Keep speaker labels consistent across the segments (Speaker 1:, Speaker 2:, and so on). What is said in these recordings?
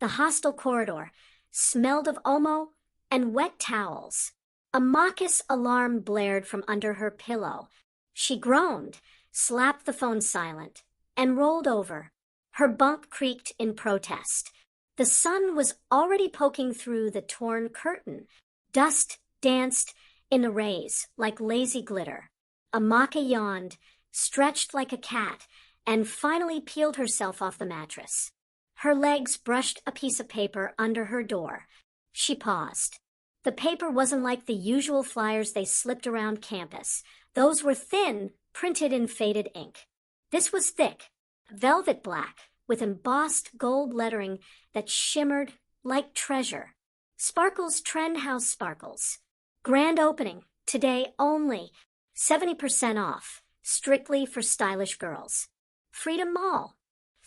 Speaker 1: The hostel corridor smelled of omo and wet towels. A mawkish alarm blared from under her pillow. She groaned, slapped the phone silent, and rolled over. Her bunk creaked in protest. The sun was already poking through the torn curtain. Dust danced in arrays like lazy glitter. Amaka yawned, stretched like a cat, and finally peeled herself off the mattress. Her legs brushed a piece of paper under her door. She paused. The paper wasn't like the usual flyers they slipped around campus. Those were thin, printed in faded ink. This was thick, velvet black, with embossed gold lettering that shimmered like treasure. Sparkles Trend House Sparkles. Grand opening, today only. 70% off, strictly for stylish girls. Freedom Mall.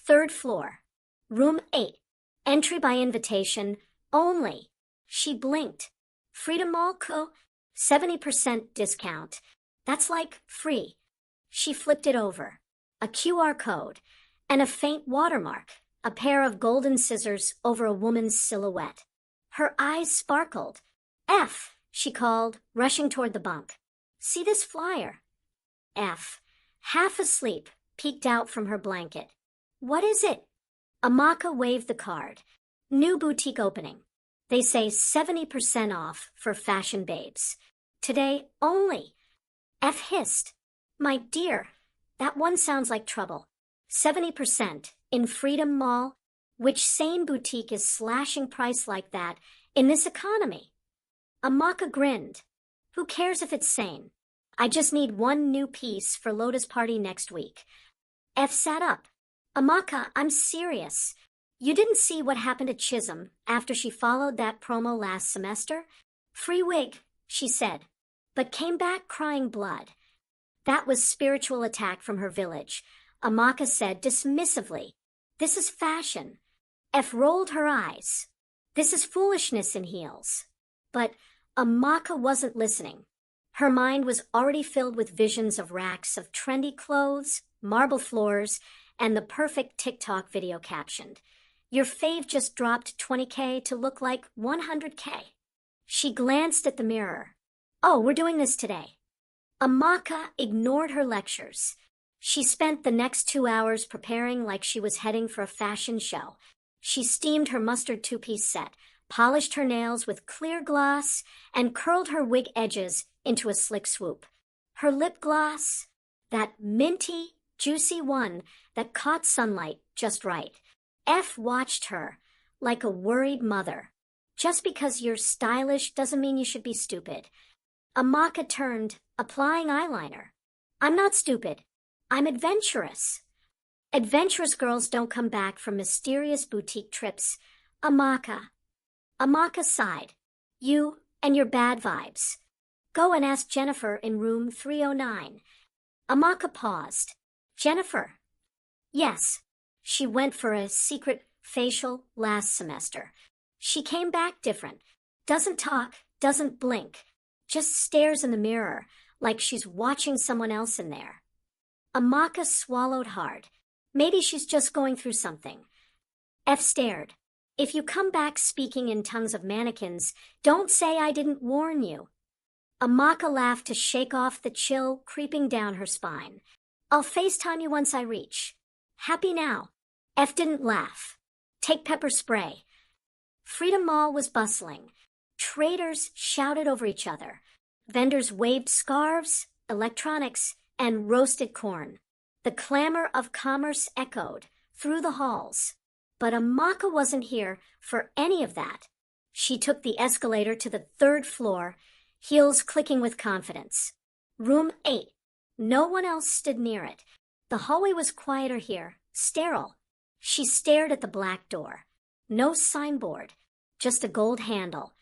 Speaker 1: 3rd floor. Room 8. Entry by invitation only. She blinked. Freedom Mall Co. 70% discount. That's like free. She flipped it over. A QR code and a faint watermark, a pair of golden scissors over a woman's silhouette. Her eyes sparkled. F, she called, rushing toward the bunk. See this flyer? F, half asleep, peeked out from her blanket. What is it? Amaka waved the card. New boutique opening. They say 70% off for fashion babes. Today only. F hissed. My dear, that one sounds like trouble. 70% in Freedom Mall? Which sane boutique is slashing price like that in this economy? Amaka grinned. Who cares if it's sane? I just need one new piece for Lota's party next week. F sat up. Amaka, I'm serious. You didn't see what happened to Chisholm after she followed that promo last semester? Free wig, she said, but came back crying blood. That was spiritual attack from her village, Amaka said dismissively. This is fashion. F rolled her eyes. This is foolishness in heels. But Amaka wasn't listening. Her mind was already filled with visions of racks of trendy clothes, marble floors, and the perfect TikTok video captioned, "Your fave just dropped 20K to look like 100K. She glanced at the mirror. Oh, we're doing this today. Amaka ignored her lectures. She spent the next 2 hours preparing like she was heading for a fashion show. She steamed her mustard two-piece set, polished her nails with clear gloss, and curled her wig edges into a slick swoop. Her lip gloss, that minty, juicy one that caught sunlight just right. F watched her like a worried mother. Just because you're stylish doesn't mean you should be stupid. Amaka turned, applying eyeliner. I'm not stupid. I'm adventurous. Adventurous girls don't come back from mysterious boutique trips. Amaka. Amaka sighed. You and your bad vibes. Go and ask Jennifer in room 309. Amaka paused. Jennifer? Yes. She went for a secret facial last semester. She came back different. Doesn't talk, doesn't blink. Just stares in the mirror like she's watching someone else in there. Amaka swallowed hard. Maybe she's just going through something. F stared. If you come back speaking in tongues of mannequins, don't say I didn't warn you. Amaka laughed to shake off the chill creeping down her spine. I'll FaceTime you once I reach. Happy now. F didn't laugh. Take pepper spray. Freedom Mall was bustling. Traders shouted over each other. Vendors waved scarves, electronics, and roasted corn. The clamor of commerce echoed through the halls. But Amaka wasn't here for any of that. She took the escalator to the 3rd floor, heels clicking with confidence. Room 8. No one else stood near it. The hallway was quieter here, sterile. She stared at the black door. No signboard, just a gold handle,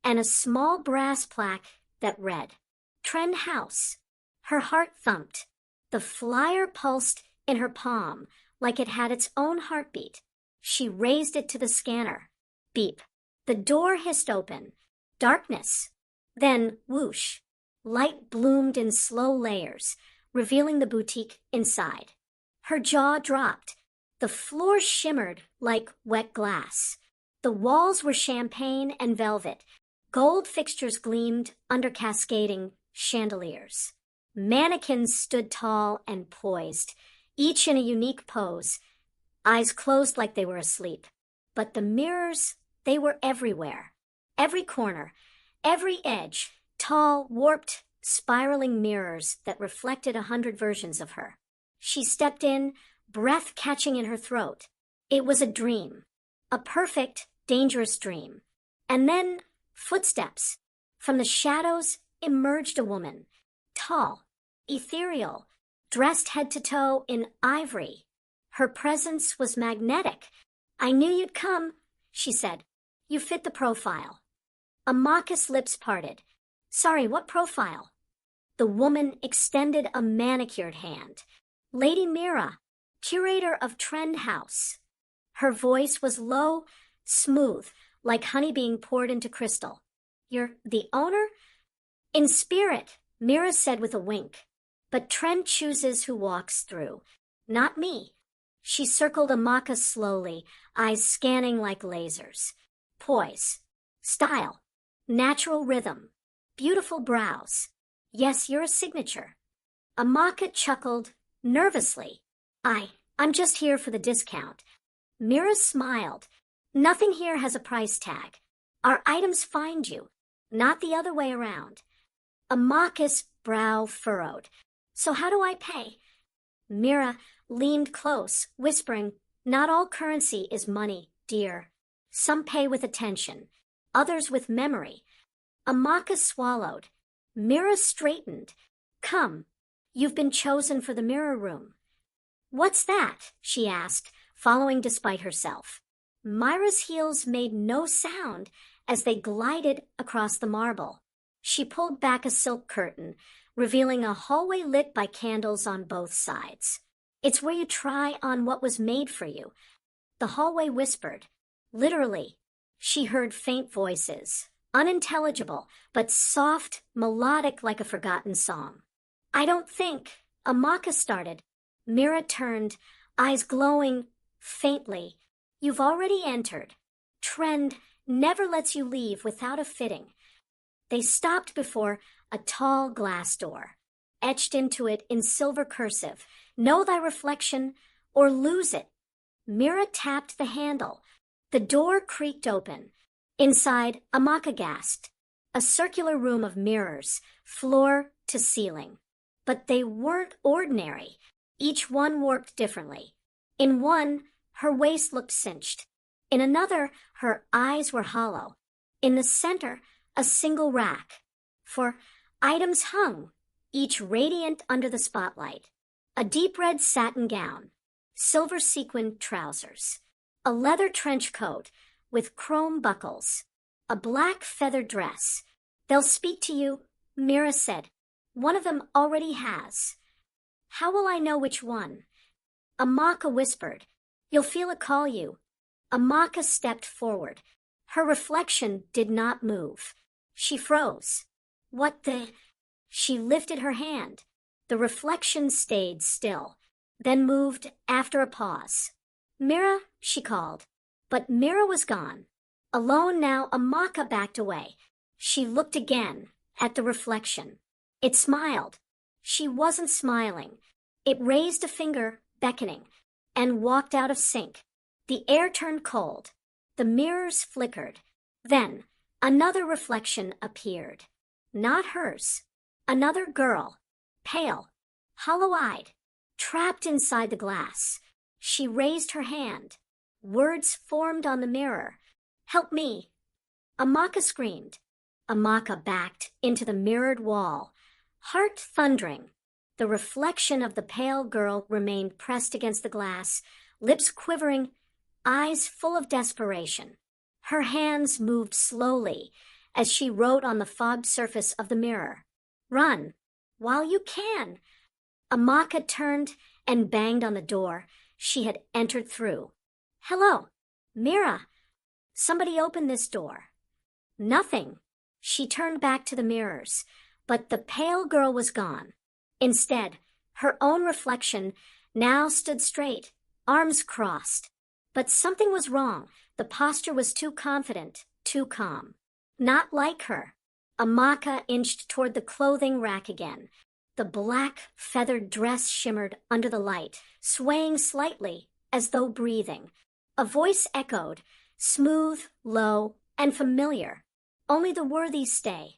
Speaker 1: and a small brass plaque that read, Trend House. Her heart thumped. The flyer pulsed in her palm like it had its own heartbeat. She raised it to the scanner. Beep. The door hissed open. Darkness. Then, whoosh. Light bloomed in slow layers, revealing the boutique inside. Her jaw dropped. The floor shimmered like wet glass. The walls were champagne and velvet. Gold fixtures gleamed under cascading chandeliers. Mannequins stood tall and poised, each in a unique pose, eyes closed like they were asleep. But the mirrors, they were everywhere. Every corner, every edge, tall, warped, spiraling mirrors that reflected 100 versions of her. She stepped in, breath catching in her throat. It was a dream. A perfect, dangerous dream. And then, footsteps. From the shadows emerged a woman. Tall, ethereal, dressed head to toe in ivory. Her presence was magnetic. "I knew you'd come," she said. "You fit the profile." Amaka's lips parted. "Sorry, what profile?" The woman extended a manicured hand. "Lady Mira, curator of Trend House." Her voice was low, smooth, like honey being poured into crystal. "You're the owner?" "In spirit," Mira said with a wink. "But Trend chooses who walks through, not me." She circled Amaka slowly, eyes scanning like lasers. Poise, style, natural rhythm, beautiful brows. "Yes, you're a signature." Amaka chuckled nervously. I'm just here for the discount." Mira smiled. "Nothing here has a price tag. Our items find you, not the other way around." Amaka's brow furrowed. "So how do I pay?" Mira leaned close, whispering, "Not all currency is money, dear. Some pay with attention, others with memory." Amaka swallowed. Mira straightened. "Come, you've been chosen for the mirror room." "What's that?" she asked, following despite herself. Myra's heels made no sound as they glided across the marble. She pulled back a silk curtain, revealing a hallway lit by candles on both sides. "It's where you try on what was made for you." The hallway whispered. Literally, she heard faint voices, unintelligible, but soft, melodic like a forgotten song. "I don't think," Amaka started. Mira turned, eyes glowing faintly. "You've already entered. Trend never lets you leave without a fitting." They stopped before a tall glass door. Etched into it in silver cursive, "Know thy reflection or lose it." Mira tapped the handle. The door creaked open. Inside, Amaka gasped. A circular room of mirrors, floor to ceiling. But they weren't ordinary. Each one warped differently. In one, her waist looked cinched. In another, her eyes were hollow. In the center, a single rack. For items hung, each radiant under the spotlight. A deep red satin gown, silver sequined trousers, a leather trench coat with chrome buckles, a black feather dress. "They'll speak to you," Mira said. "One of them already has." "How will I know which one?" Amaka whispered. "You'll feel it call you." Amaka stepped forward. Her reflection did not move. She froze. "What the—" She lifted her hand. The reflection stayed still, then moved after a pause. "Mira," she called. But Mira was gone. Alone now, Amaka backed away. She looked again at the reflection. It smiled. She wasn't smiling. It raised a finger, beckoning, and walked out of sync. The air turned cold. The mirrors flickered. Then another reflection appeared. Not hers. Another girl, pale, hollow-eyed, trapped inside the glass. She raised her hand. Words formed on the mirror. "Help me." Amaka screamed. Amaka backed into the mirrored wall, heart thundering. The reflection of the pale girl remained pressed against the glass, lips quivering, eyes full of desperation. Her hands moved slowly as she wrote on the fogged surface of the mirror. "Run, while you can." Amaka turned and banged on the door she had entered through. "Hello, Mira. Somebody open this door." Nothing. She turned back to the mirrors, but the pale girl was gone. Instead, her own reflection now stood straight, arms crossed. But something was wrong. The posture was too confident, too calm. Not like her. Amaka inched toward the clothing rack again. The black, feathered dress shimmered under the light, swaying slightly, as though breathing. A voice echoed, smooth, low, and familiar. Only the worthy stay.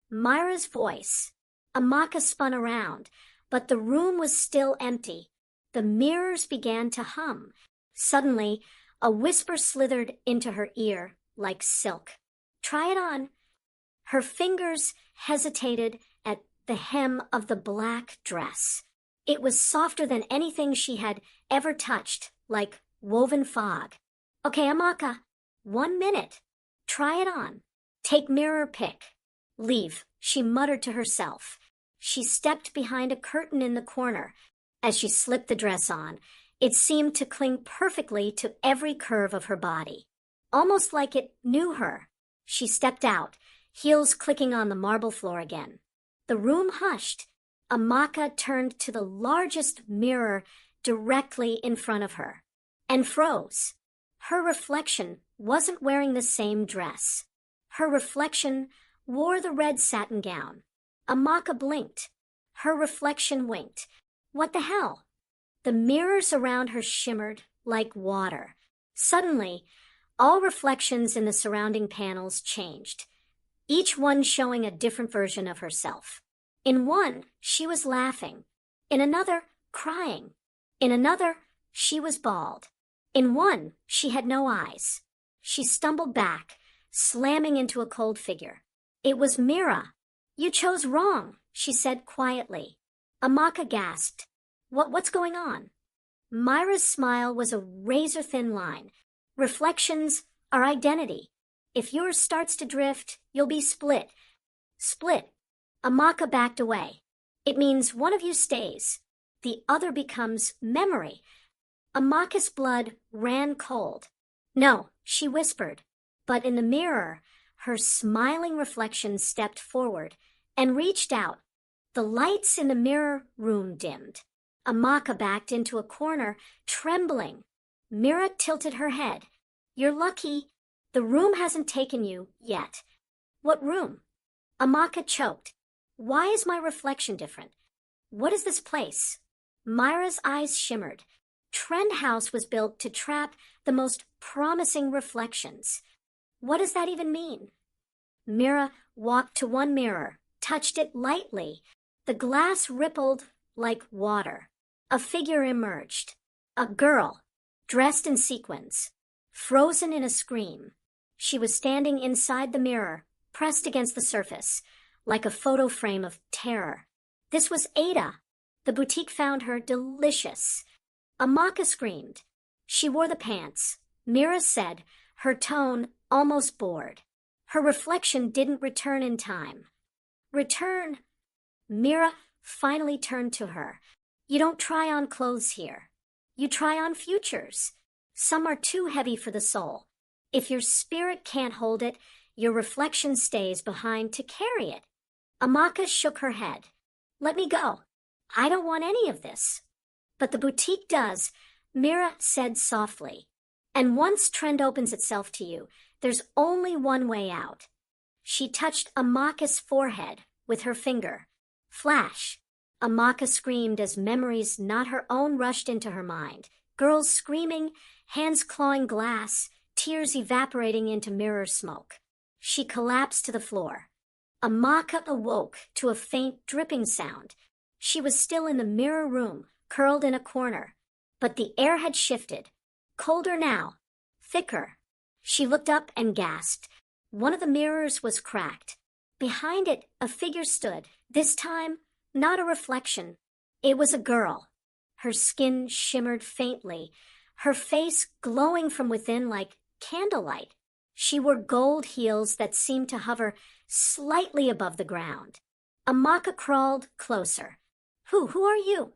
Speaker 1: Myra's voice. Amaka spun around, but the room was still empty. The mirrors began to hum. Suddenly, a whisper slithered into her ear like silk. Try it on. Her fingers hesitated at the hem of the black dress. It was softer than anything she had ever touched, like woven fog. Okay, Amaka, 1 minute. Try it on. Take mirror pick. Leave, she muttered to herself. She stepped behind a curtain in the corner. As she slipped the dress on, it seemed to cling perfectly to every curve of her body. Almost like it knew her. She stepped out, heels clicking on the marble floor again. The room hushed. Amaka turned to the largest mirror directly in front of her and froze. Her reflection wasn't wearing the same dress. Her reflection wore the red satin gown. Amaka blinked. Her reflection winked. What the hell? The mirrors around her shimmered like water. Suddenly, all reflections in the surrounding panels changed, each one showing a different version of herself. In one, she was laughing. In another, crying. In another, she was bald. In one, she had no eyes. She stumbled back, slamming into a cold figure. It was Mira. You chose wrong, she said quietly. Amaka gasped. What's going on? Myra's smile was a razor-thin line. Reflections are identity. If yours starts to drift, you'll be split. Split. Amaka backed away. It means one of you stays. The other becomes memory. Amaka's blood ran cold. No, she whispered. But in the mirror, her smiling reflection stepped forward and reached out. The lights in the mirror room dimmed. Amaka backed into a corner, trembling. Mira tilted her head. You're lucky. The room hasn't taken you yet. What room? Amaka choked. Why is my reflection different? What is this place? Myra's eyes shimmered. Trend House was built to trap the most promising reflections. What does that even mean? Mira walked to one mirror, touched it lightly. The glass rippled like water. A figure emerged. A girl, dressed in sequins, frozen in a scream. She was standing inside the mirror, pressed against the surface, like a photo frame of terror. This was Ada. The boutique found her delicious. Amaka screamed. She wore the pants. Mira said, her tone almost bored. Her reflection didn't return in time. Return? Mira finally turned to her. You don't try on clothes here. You try on futures. Some are too heavy for the soul. If your spirit can't hold it, your reflection stays behind to carry it. Amaka shook her head. Let me go. I don't want any of this. But the boutique does, Mira said softly. And once Trend opens itself to you, there's only one way out. She touched Amaka's forehead with her finger. Flash. Amaka screamed as memories not her own rushed into her mind. Girls screaming, hands clawing glass, tears evaporating into mirror smoke. She collapsed to the floor. Amaka awoke to a faint dripping sound. She was still in the mirror room, curled in a corner. But the air had shifted. Colder now. Thicker. She looked up and gasped. One of the mirrors was cracked. Behind it, a figure stood. This time, not a reflection. It was a girl. Her skin shimmered faintly, her face glowing from within like candlelight. She wore gold heels that seemed to hover slightly above the ground. Amaka crawled closer. Who are you?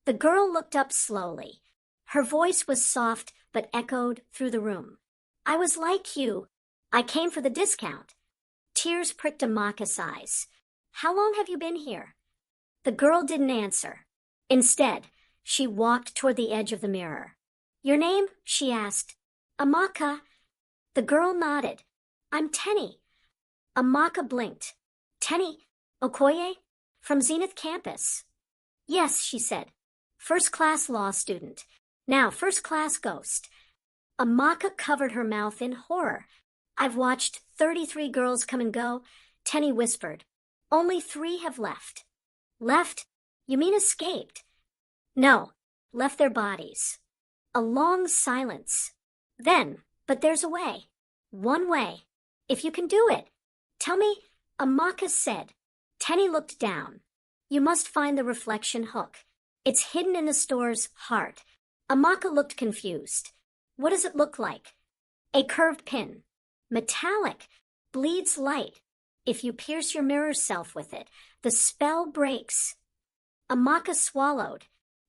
Speaker 1: The girl looked up slowly. Her voice was soft but echoed through the room. I was like you. I came for the discount. Tears pricked Amaka's eyes. How long have you been here? The girl didn't answer. Instead, she walked toward the edge of the mirror. Your name? She asked. Amaka. The girl nodded. I'm Tenny. Amaka blinked. Tenny Okoye? From Zenith Campus. Yes, she said. First-class law student. Now first-class ghost. Amaka covered her mouth in horror. I've watched 33 girls come and go, Tenny whispered. Only 3 have left. Left? You mean escaped? No, left their bodies. A long silence. Then, but there's a way. One way. If you can do it. Tell me, Amaka said. Tenny looked down. You must find the reflection hook. It's hidden in the store's heart. Amaka looked confused. What does it look like? A curved pin. Metallic. Bleeds light. If you pierce your mirror self with it, the spell breaks. Amaka swallowed.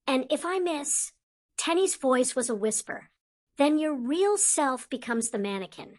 Speaker 1: And if I miss? Tenny's voice was a whisper. Then your real self becomes the mannequin.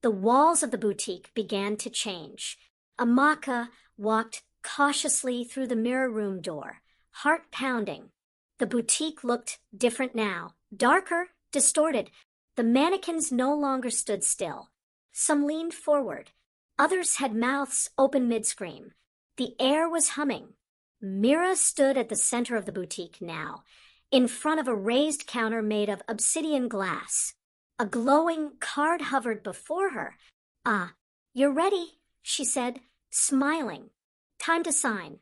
Speaker 1: The walls of the boutique began to change. Amaka walked cautiously through the mirror room door, heart pounding. The boutique looked different now, darker, distorted. The mannequins no longer stood still. Some leaned forward. Others had mouths open mid-scream. The air was humming. Mira stood at the center of the boutique now, in front of a raised counter made of obsidian glass. A glowing card hovered before her. Ah, you're ready, she said, smiling. Time to sign.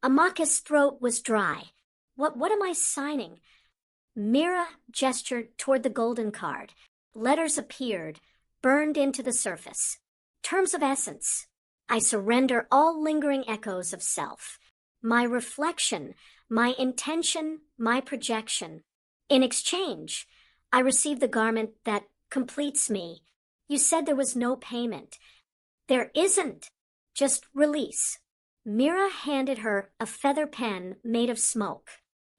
Speaker 1: Amaka's throat was dry. What am I signing? Mira gestured toward the golden card. Letters appeared, burned into the surface. Terms of essence. I surrender all lingering echoes of self. My reflection, my intention, my projection. In exchange, I receive the garment that completes me. You said there was no payment. There isn't. Just release. Mira handed her a feather pen made of smoke.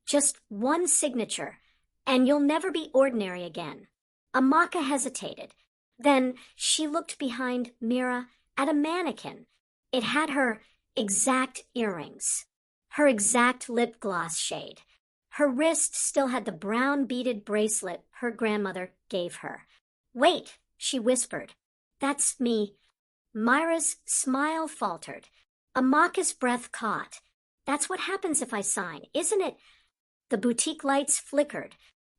Speaker 1: Just one signature, and you'll never be ordinary again. Amaka hesitated. Then she looked behind Mira at a mannequin. It had her exact earrings, her exact lip gloss shade. Her wrist still had the brown beaded bracelet her grandmother gave her. Wait, she whispered. That's me. Myra's smile faltered. Amaka's breath caught. That's what happens if I sign, isn't it? The boutique lights flickered.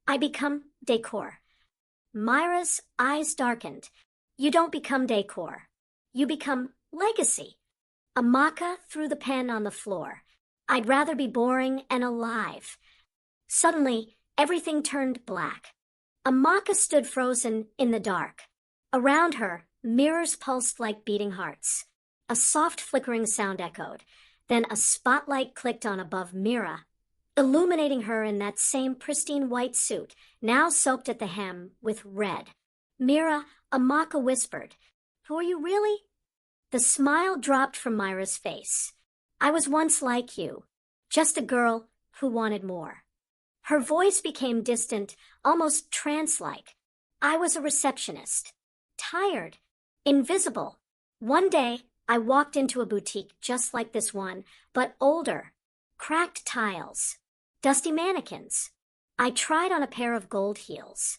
Speaker 1: I become decor. Myra's eyes darkened. You don't become decor. You become legacy. Amaka threw the pen on the floor. I'd rather be boring and alive. Suddenly, everything turned black. Amaka stood frozen in the dark. Around her, mirrors pulsed like beating hearts. A soft flickering sound echoed. Then a spotlight clicked on above Mira, illuminating her in that same pristine white suit, now soaked at the hem with red. Mira, Amaka whispered, "Who are you really?" The smile dropped from Myra's face. I was once like you, just a girl who wanted more. Her voice became distant, almost trance-like. I was a receptionist, tired, invisible. One day, I walked into a boutique just like this one, but older. Cracked tiles, dusty mannequins. I tried on a pair of gold heels.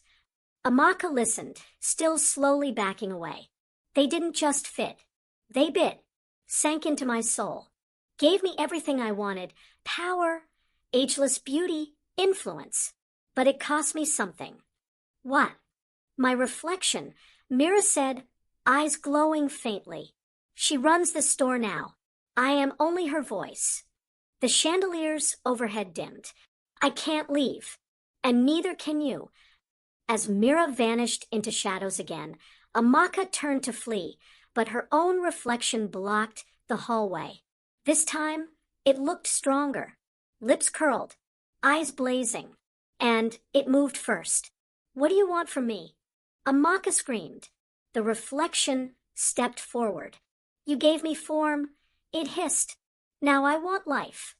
Speaker 1: Amaka listened, still slowly backing away. They didn't just fit. They bit, sank into my soul, gave me everything I wanted, power, ageless beauty, influence. But it cost me something. What? My reflection, Mira said, eyes glowing faintly. She runs the store now. I am only her voice. The chandeliers overhead dimmed. I can't leave, and neither can you. As Mira vanished into shadows again, Amaka turned to flee, but her own reflection blocked the hallway. This time, it looked stronger. Lips curled, eyes blazing, and it moved first. What do you want from me? Amaka screamed. The reflection stepped forward. You gave me form. It hissed. Now I want life.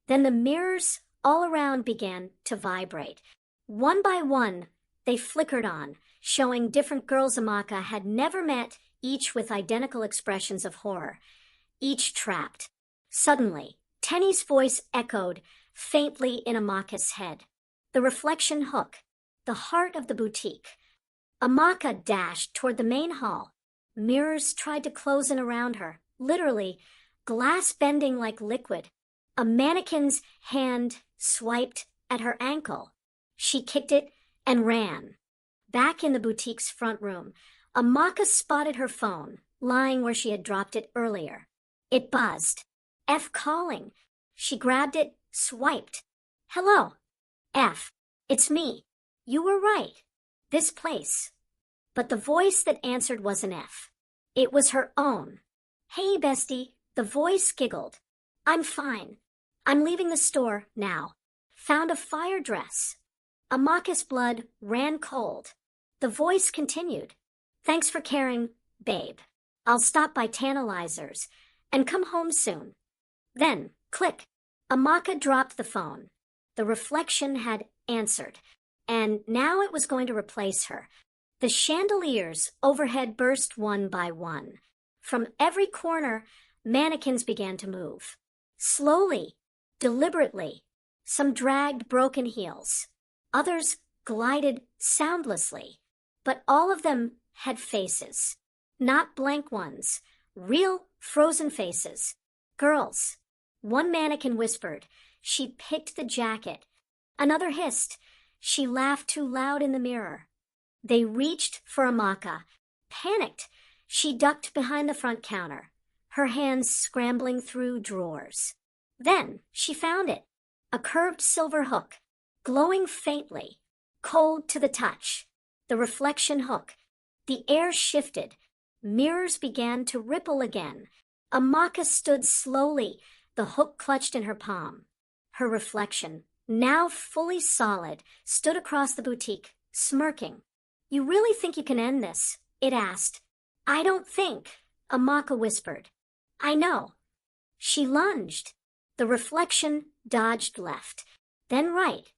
Speaker 1: Then the mirrors all around began to vibrate. One by one, they flickered on, showing different girls Amaka had never met, each with identical expressions of horror, each trapped. Suddenly, Tenny's voice echoed faintly in Amaka's head. The reflection hook, the heart of the boutique. Amaka dashed toward the main hall. Mirrors tried to close in around her, literally, glass bending like liquid. A mannequin's hand swiped at her ankle. She kicked it and ran. Back in the boutique's front room, Amaka spotted her phone, lying where she had dropped it earlier. It buzzed. F calling. She grabbed it, swiped. Hello. F. It's me. You were right. This place. But the voice that answered wasn't F. It was her own. Hey, bestie. The voice giggled. I'm fine. I'm leaving the store now. Found a fire dress. Amaka's blood ran cold. The voice continued. Thanks for caring, babe. I'll stop by Tantalizers and come home soon. Then, click. Amaka dropped the phone. The reflection had answered, and now it was going to replace her. The chandeliers overhead burst one by one. From every corner, mannequins began to move. Slowly, deliberately. Some dragged broken heels. Others glided soundlessly. But all of them had faces. Not blank ones. Real frozen faces. Girls. One mannequin whispered. She picked the jacket. Another hissed. She laughed too loud in the mirror. They reached for Amaka. Panicked, she ducked behind the front counter, her hands scrambling through drawers. Then she found it. A curved silver hook, glowing faintly, cold to the touch. The reflection hook. The air shifted. Mirrors began to ripple again. Amaka stood slowly, the hook clutched in her palm. Her reflection, now fully solid, stood across the boutique, smirking. You really think you can end this? It asked. I don't think, Amaka whispered. I know. She lunged. The reflection dodged left, then right.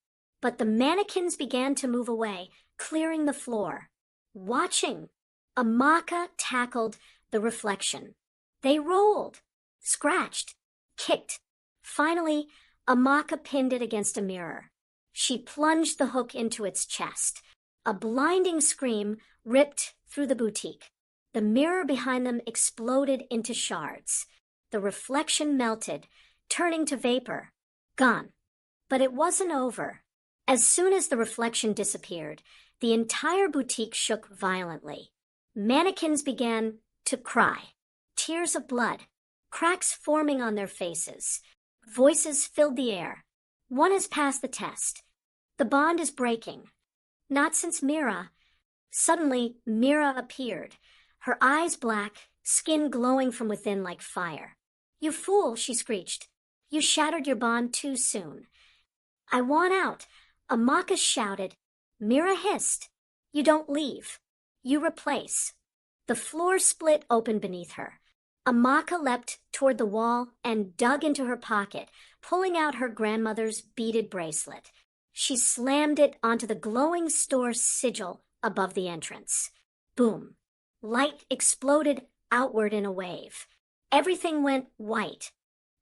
Speaker 1: But the mannequins began to move away, clearing the floor. Watching, Amaka tackled the reflection. They rolled, scratched, kicked. Finally, Amaka pinned it against a mirror. She plunged the hook into its chest. A blinding scream ripped through the boutique. The mirror behind them exploded into shards. The reflection melted, turning to vapor. Gone. But it wasn't over. As soon as the reflection disappeared, the entire boutique shook violently. Mannequins began to cry. Tears of blood. Cracks forming on their faces. Voices filled the air. One has passed the test. The bond is breaking. Not since Mira. Suddenly, Mira appeared, her eyes black, skin glowing from within like fire. You fool, she screeched. You shattered your bond too soon. I want out, Amaka shouted. Mira hissed. You don't leave. You replace. The floor split open beneath her. Amaka leapt toward the wall and dug into her pocket, pulling out her grandmother's beaded bracelet. She slammed it onto the glowing store sigil above the entrance. Boom. Light exploded outward in a wave. Everything went white.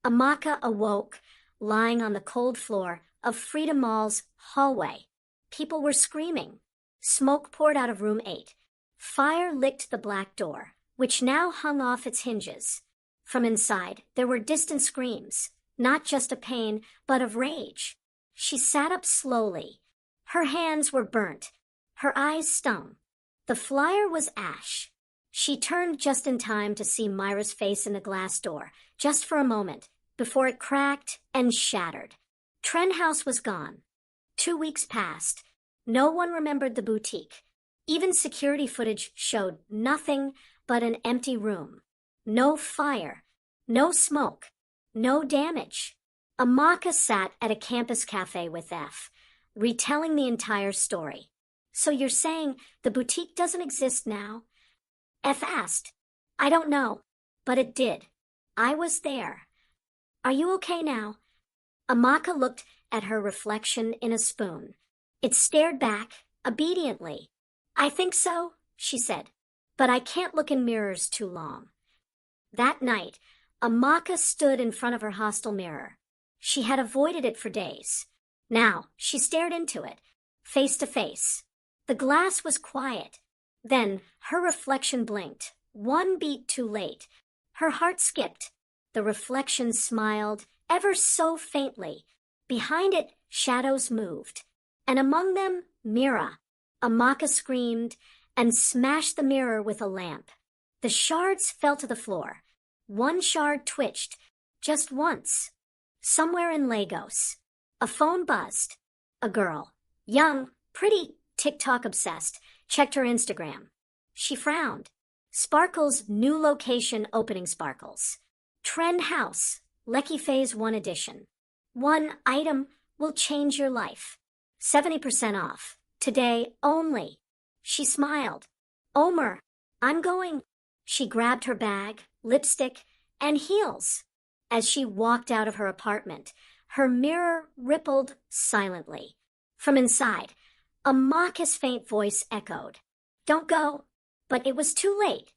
Speaker 1: Amaka awoke, lying on the cold floor of Freedom Mall's hallway. People were screaming. Smoke poured out of room 8. Fire licked the black door, which now hung off its hinges. From inside, there were distant screams, not just of pain, but of rage. She sat up slowly. Her hands were burnt. Her eyes stung. The flyer was ash. She turned just in time to see Myra's face in the glass door, just for a moment, before it cracked and shattered. Trend House was gone. 2 weeks passed. No one remembered the boutique. Even security footage showed nothing but an empty room. No fire. No smoke. No damage. Amaka sat at a campus cafe with F, retelling the entire story. So you're saying the boutique doesn't exist now? F asked. I don't know, but it did. I was there. Are you okay now? Amaka looked at her reflection in a spoon. It stared back, obediently. I think so, she said, but I can't look in mirrors too long. That night, Amaka stood in front of her hostel mirror. She had avoided it for days. Now, she stared into it, face to face. The glass was quiet, Then her reflection blinked, one beat too late. Her heart skipped. The reflection smiled, ever so faintly. Behind it, shadows moved, and among them, Mira. Amaka screamed and smashed the mirror with a lamp. The shards fell to the floor. One shard twitched, just once. Somewhere in Lagos, a phone buzzed. A girl, young, pretty, TikTok obsessed, checked her Instagram. She frowned. Sparkle's new location opening sparkles. Trend House, Lekki Phase 1 edition. One item will change your life. 70% off. Today only. She smiled. Omer, I'm going. She grabbed her bag, lipstick, and heels. As she walked out of her apartment, her mirror rippled silently. From inside, a mockus faint voice echoed. Don't go. But it was too late.